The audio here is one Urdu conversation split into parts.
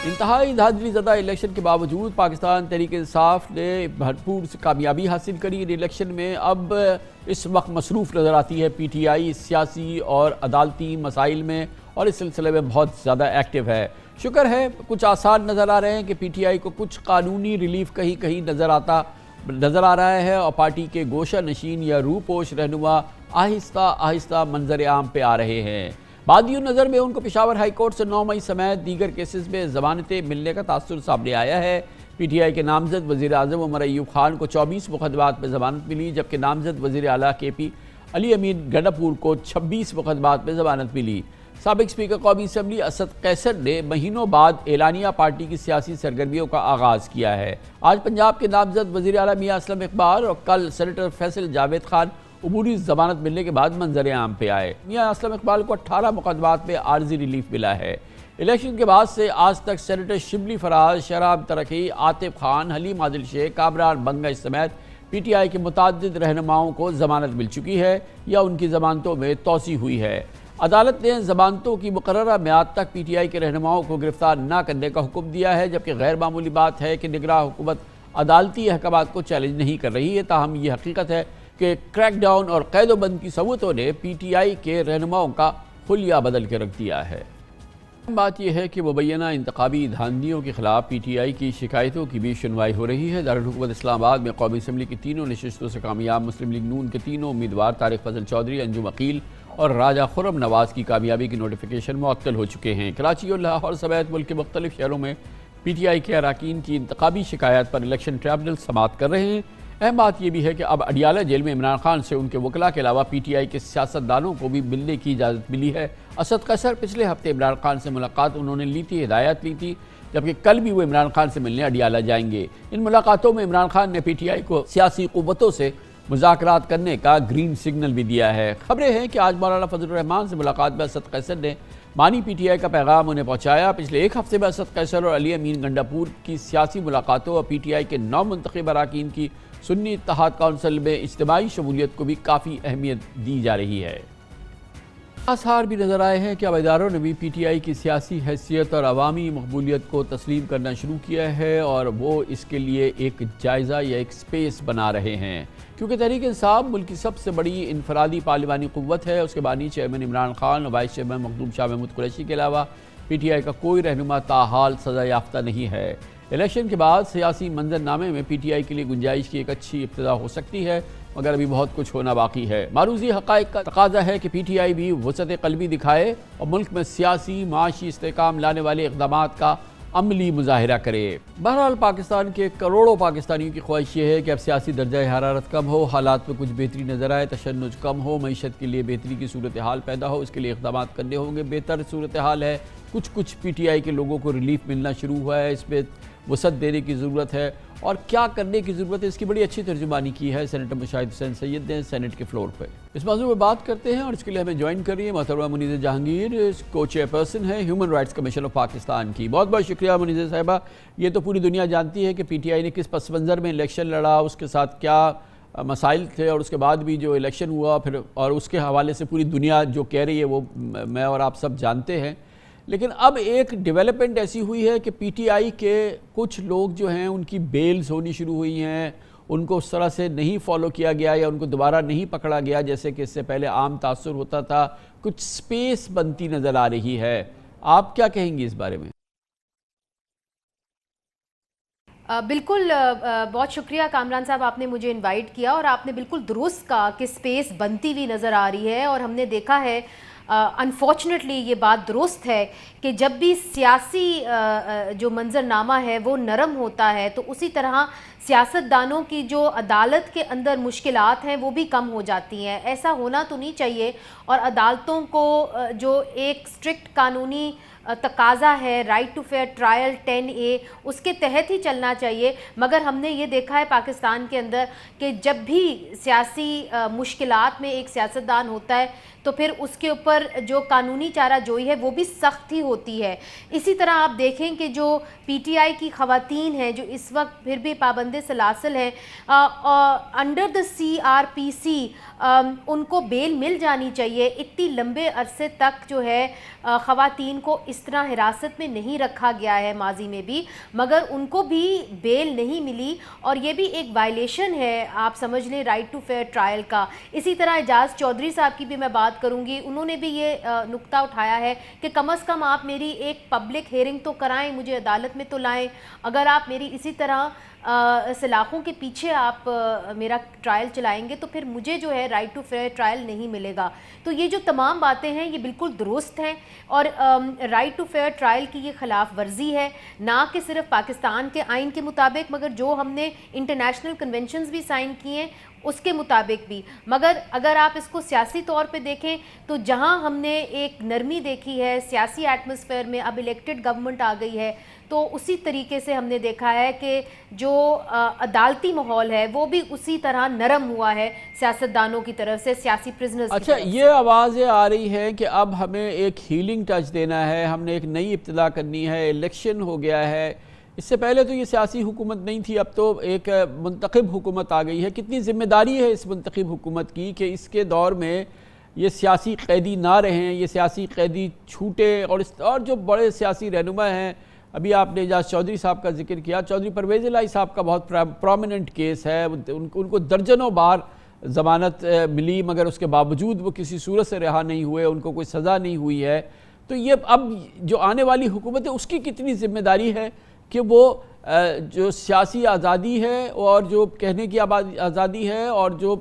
انتہائی دھاندلی زدہ الیکشن کے باوجود پاکستان تحریک انصاف نے بھرپور کامیابی حاصل کری۔ ان الیکشن میں اب اس وقت مصروف نظر آتی ہے۔ پی ٹی آئی سیاسی اور عدالتی مسائل میں اور اس سلسلے میں بہت زیادہ ایکٹیو ہے۔ شکر ہے کچھ آثار نظر آ رہے ہیں کہ پی ٹی آئی کو کچھ قانونی ریلیف کہیں کہیں نظر آ رہا ہے اور پارٹی کے گوشہ نشین یا روپوش رہنما آہستہ آہستہ منظر عام پہ آ رہے ہیں۔ بادیوں نظر میں ان کو پشاور ہائی کورٹ سے 9 مئی سمیت دیگر کیسز میں ضمانتیں ملنے کا تاثر سامنے آیا ہے۔ پی ٹی آئی کے نامزد وزیر اعظم عمر ایوب خان کو 24 مقدمات میں ضمانت ملی، جبکہ نامزد وزیر اعلیٰ کے پی علی امین گنڈاپور کو 26 مقدمات میں ضمانت ملی۔ سابق اسپیکر قومی اسمبلی اسد قیصر نے مہینوں بعد اعلانیہ پارٹی کی سیاسی سرگرمیوں کا آغاز کیا ہے۔ آج پنجاب کے نامزد وزیر اعلیٰ میاں اسلم اقبال اور کل سینیٹر فیصل جاوید خان عبوری ضمانت ملنے کے بعد منظر عام پہ آئے۔ میاں اسلم اقبال کو 18 مقدمات میں عارضی ریلیف ملا ہے۔ الیکشن کے بعد سے آج تک سینیٹر شبلی فراز، شہرام ترکی، عاطف خان، حلیم عادل شیخ، کامران بنگش سمیت پی ٹی آئی کے متعدد رہنماؤں کو ضمانت مل چکی ہے یا ان کی ضمانتوں میں توسیع ہوئی ہے۔ عدالت نے ضمانتوں کی مقررہ میعاد تک پی ٹی آئی کے رہنماؤں کو گرفتار نہ کرنے کا حکم دیا ہے، جبکہ غیر معمولی بات ہے کہ نگراں حکومت عدالتی احکامات کو چیلنج نہیں کر رہی ہے۔ تاہم یہ حقیقت ہے کہ کریک ڈاؤن اور قید و بند کی صوتوں نے پی ٹی آئی کے رہنماؤں کا حلیہ بدل کے رکھ دیا ہے۔ بات یہ ہے کہ مبینہ انتخابی دھاندلیوں کے خلاف پی ٹی آئی کی شکایتوں کی بھی سنوائی ہو رہی ہے۔ دارالحکومت اسلام آباد میں قومی اسمبلی کی تینوں نشستوں سے کامیاب مسلم لیگ نون کے تینوں امیدوار طارق فضل چودھری، انجم عقیل اور راجہ خرم نواز کی کامیابی کی نوٹیفیکیشن معطل ہو چکے ہیں۔ کراچی اور لاہور سمیت ملک کے مختلف شہروں میں پی ٹی آئی کے اراکین کی انتخابی شکایات پر الیکشن ٹریبونل سماعت کر رہے ہیں۔ اہم بات یہ بھی ہے کہ اب اڈیالہ جیل میں عمران خان سے ان کے وکلاء کے علاوہ پی ٹی آئی کے سیاستدانوں کو بھی ملنے کی اجازت ملی ہے۔ اسد قیصر پچھلے ہفتے عمران خان سے ملاقات انہوں نے لی تھی، ہدایت لی تھی، جبکہ کل بھی وہ عمران خان سے ملنے اڈیالہ جائیں گے۔ ان ملاقاتوں میں عمران خان نے پی ٹی آئی کو سیاسی قوتوں سے مذاکرات کرنے کا گرین سگنل بھی دیا ہے۔ خبریں ہیں کہ آج مولانا فضل الرحمان سے ملاقات میں اسد قیصر نے مانی پی ٹی آئی کا پیغام انہیں پہنچایا۔ پچھلے ایک ہفتے میں اسد قیصر اور علی امین گنڈاپور کی سیاسی ملاقاتوں اور پی ٹی آئی کے 9 منتخب اراکین کی سنی اتحاد کونسل میں اجتماعی شمولیت کو بھی کافی اہمیت دی جا رہی ہے۔ آثار بھی نظر آئے ہیں کہ اب اداروں نے بھی پی ٹی آئی کی سیاسی حیثیت اور عوامی مقبولیت کو تسلیم کرنا شروع کیا ہے اور وہ اس کے لیے ایک جائزہ یا ایک سپیس بنا رہے ہیں، کیونکہ تحریک انصاف ملک کی سب سے بڑی انفرادی پارلیمانی قوت ہے۔ اس کے بانی چیئرمین عمران خان اور وائس چیئرمین مخدوم شاہ محمود قریشی کے علاوہ پی ٹی آئی کا کوئی رہنما تاحال سزا یافتہ نہیں ہے۔ الیکشن کے بعد سیاسی منظر نامے میں پی ٹی آئی کے لیے گنجائش کی ایک اچھی ابتدا ہو سکتی ہے، مگر ابھی بہت کچھ ہونا باقی ہے۔ معروضی حقائق کا تقاضا ہے کہ پی ٹی آئی بھی وسعت قلبی دکھائے اور ملک میں سیاسی معاشی استحکام لانے والے اقدامات کا عملی مظاہرہ کرے۔ بہرحال پاکستان کے کروڑوں پاکستانیوں کی خواہش یہ ہے کہ اب سیاسی درجہ حرارت کم ہو، حالات میں کچھ بہتری نظر آئے، تشنج کم ہو، معیشت کے لیے بہتری کی صورتحال پیدا ہو۔ اس کے لیے اقدامات کرنے ہوں گے۔ بہتر صورتحال ہے، کچھ پی ٹی آئی کے لوگوں کو ریلیف ملنا شروع ہوا ہے، اس پہ وسعت دینے کی ضرورت ہے اور کیا کرنے کی ضرورت ہے، اس کی بڑی اچھی ترجمانی کی ہے سینیٹر مشاہد حسین سید نے سینٹ کے فلور پہ۔ اس موضوع میں بات کرتے ہیں اور اس کے لیے ہمیں جوائن کر رہی ہے محترمہ منیزہ جہانگیر، کو چیئر پرسن ہے human rights commission of Pakistan کی۔ بہت بہت شکریہ منیزہ صاحبہ۔ یہ تو پوری دنیا جانتی ہے کہ پی ٹی آئی نے کس پس منظر میں الیکشن لڑا، اس کے ساتھ کیا مسائل تھے اور اس کے بعد بھی جو الیکشن ہوا پھر اور اس کے حوالے سے پوری دنیا جو کہہ رہی ہے وہ میں اور آپ سب جانتے ہیں۔ لیکن اب ایک ڈیولپمنٹ ایسی ہوئی ہے کہ پی ٹی آئی کے کچھ لوگ جو ہیں ان کی بیلز ہونی شروع ہوئی ہیں، ان کو اس طرح سے نہیں فالو کیا گیا یا ان کو دوبارہ نہیں پکڑا گیا جیسے کہ اس سے پہلے عام تاثر ہوتا تھا، کچھ سپیس بنتی نظر آ رہی ہے۔ آپ کیا کہیں گی اس بارے میں؟ بالکل، بہت شکریہ کامران صاحب، آپ نے مجھے انوائٹ کیا اور آپ نے بالکل درست کہا کہ سپیس بنتی ہوئی نظر آ رہی ہے اور ہم نے دیکھا ہے انفارچونیٹلی یہ بات درست ہے کہ جب بھی سیاسی جو منظر نامہ ہے وہ نرم ہوتا ہے تو اسی طرح سیاستدانوں کی جو عدالت کے اندر مشکلات ہیں وہ بھی کم ہو جاتی ہیں۔ ایسا ہونا تو نہیں چاہیے اور عدالتوں کو جو ایک سٹرکٹ قانونی تقاضا ہے right to fair trial 10A اس کے تحت ہی چلنا چاہیے، مگر ہم نے یہ دیکھا ہے پاکستان کے اندر کہ جب بھی سیاسی مشکلات میں ایک سیاستدان ہوتا ہے تو پھر اس کے اوپر جو قانونی چارہ جوئی ہے وہ بھی سخت ہی ہوتی ہے۔ اسی طرح آپ دیکھیں کہ جو پی ٹی آئی کی خواتین ہیں جو اس وقت پھر بھی پابند سلاسل ہیں، انڈر دا CRPC ان کو بیل مل جانی چاہیے۔ اتنی لمبے عرصے تک جو ہے خواتین کو اس طرح حراست میں نہیں رکھا گیا ہے ماضی میں بھی، مگر ان کو بھی بیل نہیں ملی، اور یہ بھی ایک وائلیشن ہے آپ سمجھ لیں رائٹ ٹو فیئر ٹرائل کا۔ اسی طرح اعجاز چودھری صاحب کی بھی میں بات کروں گی، انہوں نے بھی یہ نقطہ اٹھایا ہے کہ کم از کم آپ میری ایک پبلک ہیئرنگ تو کرائیں، مجھے عدالت میں تو لائیں، اگر آپ میری اسی طرح سلاخوں کے پیچھے آپ میرا ٹرائل چلائیں گے تو پھر مجھے جو ہے رائٹ ٹو فیئر ٹرائل نہیں ملے گا۔ تو یہ جو تمام باتیں ہیں یہ بالکل درست ہیں، اور رائٹ ٹو فیئر ٹرائل کی یہ خلاف ورزی ہے، نہ کہ صرف پاکستان کے آئین کے مطابق مگر جو ہم نے انٹرنیشنل کنونشنز بھی سائن کیے ہیں اس کے مطابق بھی۔ مگر اگر آپ اس کو سیاسی طور پہ دیکھیں تو جہاں ہم نے ایک نرمی دیکھی ہے سیاسی ایٹماسفیئر میں، اب الیکٹڈ گورنمنٹ آ گئی ہے، تو اسی طریقے سے ہم نے دیکھا ہے کہ جو عدالتی ماحول ہے وہ بھی اسی طرح نرم ہوا ہے سیاستدانوں کی طرف سے، سیاسی پرزنرز کی طرف سے۔ یہ آوازیں آ رہی ہیں کہ اب ہمیں ایک ہیلنگ ٹچ دینا ہے، ہم نے ایک نئی ابتدا کرنی ہے، الیکشن ہو گیا ہے، اس سے پہلے تو یہ سیاسی حکومت نہیں تھی، اب تو ایک منتخب حکومت آ گئی ہے۔ کتنی ذمہ داری ہے اس منتخب حکومت کی کہ اس کے دور میں یہ سیاسی قیدی نہ رہیں، یہ سیاسی قیدی چھوٹے، اور جو بڑے سیاسی رہنما ہیں، ابھی آپ نے اعجاز چودھری صاحب کا ذکر کیا، چودھری پرویز الہی صاحب کا بہت پرومیننٹ کیس ہے، ان کو درجنوں بار ضمانت ملی مگر اس کے باوجود وہ کسی صورت سے رہا نہیں ہوئے، ان کو کوئی سزا نہیں ہوئی ہے۔ تو یہ اب جو آنے والی حکومت ہے اس کی کتنی ذمہ داری ہے کہ وہ جو سیاسی آزادی ہے اور جو کہنے کی آزادی ہے اور جو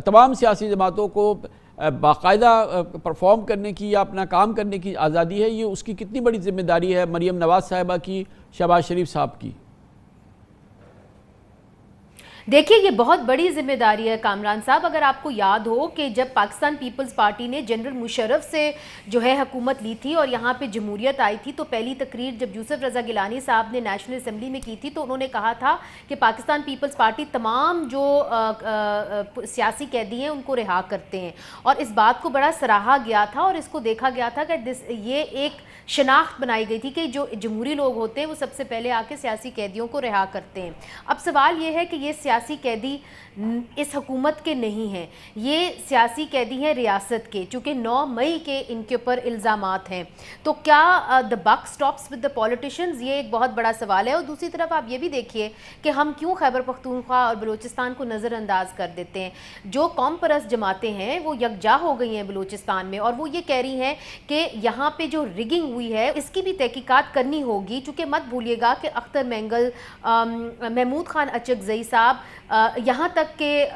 تمام سیاسی جماعتوں کو باقاعدہ پرفارم کرنے کی یا اپنا کام کرنے کی آزادی ہے، یہ اس کی کتنی بڑی ذمہ داری ہے مریم نواز صاحبہ کی، شہباز شریف صاحب کی؟ دیکھیے یہ بہت بڑی ذمہ داری ہے کامران صاحب۔ اگر آپ کو یاد ہو کہ جب پاکستان پیپلز پارٹی نے جنرل مشرف سے جو ہے حکومت لی تھی اور یہاں پہ جمہوریت آئی تھی، تو پہلی تقریر جب یوسف رضا گیلانی صاحب نے نیشنل اسمبلی میں کی تھی تو انہوں نے کہا تھا کہ پاکستان پیپلز پارٹی تمام جو سیاسی قیدی ہیں ان کو رہا کرتے ہیں، اور اس بات کو بڑا سراہا گیا تھا اور اس کو دیکھا گیا تھا کہ یہ ایک شناخت بنائی گئی تھی کہ جو جمہوری لوگ ہوتے ہیں وہ سب سے پہلے آ کے سیاسی قیدیوں کو رہا کرتے ہیں۔ اب سوال یہ ہے کہ یہ سیاسی قیدی اس حکومت کے نہیں ہیں، یہ سیاسی قیدی ہیں ریاست کے، چونکہ 9 مئی کے ان کے اوپر الزامات ہیں۔ تو کیا the buck stops with the politicians؟ یہ ایک بہت بڑا سوال ہے۔ اور دوسری طرف آپ یہ بھی دیکھیے کہ ہم کیوں خیبر پختونخوا اور بلوچستان کو نظر انداز کر دیتے ہیں۔ جو قوم پرست جماعتیں ہیں وہ یکجا ہو گئی ہیں بلوچستان میں، اور وہ یہ کہہ رہی ہیں کہ یہاں پہ جو رگنگ ہوئی ہے اس کی بھی تحقیقات کرنی ہوگی، چونکہ مت بھولیے گا کہ اختر مینگل، محمود خان اچکزئی صاحب، یہاں تک کہ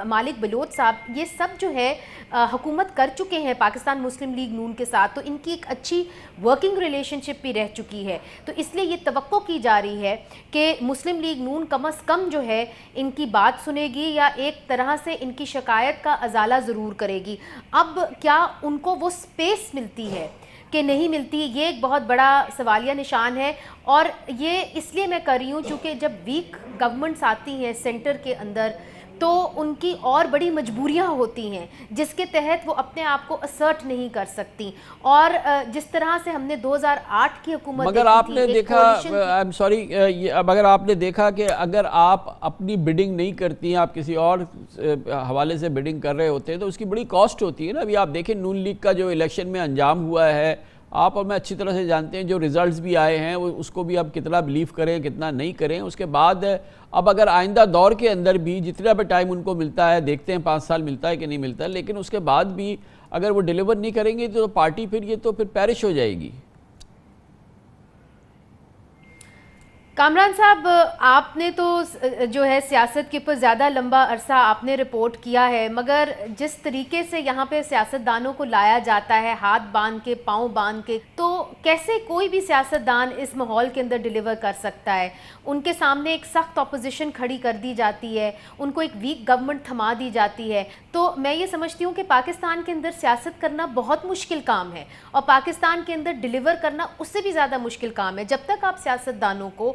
مالک بلوچ صاحب، یہ سب جو ہے حکومت کر چکے ہیں پاکستان مسلم لیگ نون کے ساتھ، تو ان کی ایک اچھی ورکنگ ریلیشن شپ بھی رہ چکی ہے۔ تو اس لیے یہ توقع کی جا رہی ہے کہ مسلم لیگ نون کم از کم جو ہے ان کی بات سنے گی یا ایک طرح سے ان کی شکایت کا ازالہ ضرور کرے گی۔ اب کیا ان کو وہ سپیس ملتی ہے کہ نہیں ملتی، یہ ایک بہت بڑا سوالیہ نشان ہے۔ اور یہ اس لیے میں کر رہی ہوں چونکہ جب ویک گورنمنٹس آتی ہیں سینٹر کے اندر تو ان کی اور بڑی مجبوریاں ہوتی ہیں جس کے تحت وہ اپنے آپ کو اسرٹ نہیں کر سکتی، اور جس طرح سے ہم نے 2008 کی حکومت مگر آپ نے دیکھا، مگر آپ نے دیکھا کہ اگر آپ اپنی بڈنگ نہیں کرتی ہیں، آپ کسی اور حوالے سے بڈنگ کر رہے ہوتے ہیں تو اس کی بڑی کاسٹ ہوتی ہے نا۔ ابھی آپ دیکھیں نون لیگ کا جو الیکشن میں انجام ہوا ہے، آپ اور میں اچھی طرح سے جانتے ہیں، جو ریزلٹس بھی آئے ہیں اس کو بھی اب کتنا بلیو کریں کتنا نہیں کریں۔ اس کے بعد اب اگر آئندہ دور کے اندر بھی جتنا بھی ٹائم ان کو ملتا ہے، دیکھتے ہیں 5 سال ملتا ہے کہ نہیں ملتا ہے، لیکن اس کے بعد بھی اگر وہ ڈیلیور نہیں کریں گے تو پارٹی پھر پیرش ہو جائے گی۔ کامران صاحب، آپ نے تو جو ہے سیاست کے اوپر زیادہ لمبا عرصہ آپ نے رپورٹ کیا ہے، مگر جس طریقے سے یہاں پہ سیاستدانوں کو لایا جاتا ہے ہاتھ باندھ کے پاؤں باندھ کے، تو کیسے کوئی بھی سیاستدان اس ماحول کے اندر ڈیلیور کر سکتا ہے؟ ان کے سامنے ایک سخت اپوزیشن کھڑی کر دی جاتی ہے، ان کو ایک ویک گورنمنٹ تھما دی جاتی ہے۔ تو میں یہ سمجھتی ہوں کہ پاکستان کے اندر سیاست کرنا بہت مشکل کام ہے، اور پاکستان کے اندر ڈیلیور کرنا اس سے بھی زیادہ مشکل کام ہے۔ جب تک آپ سیاستدانوں کو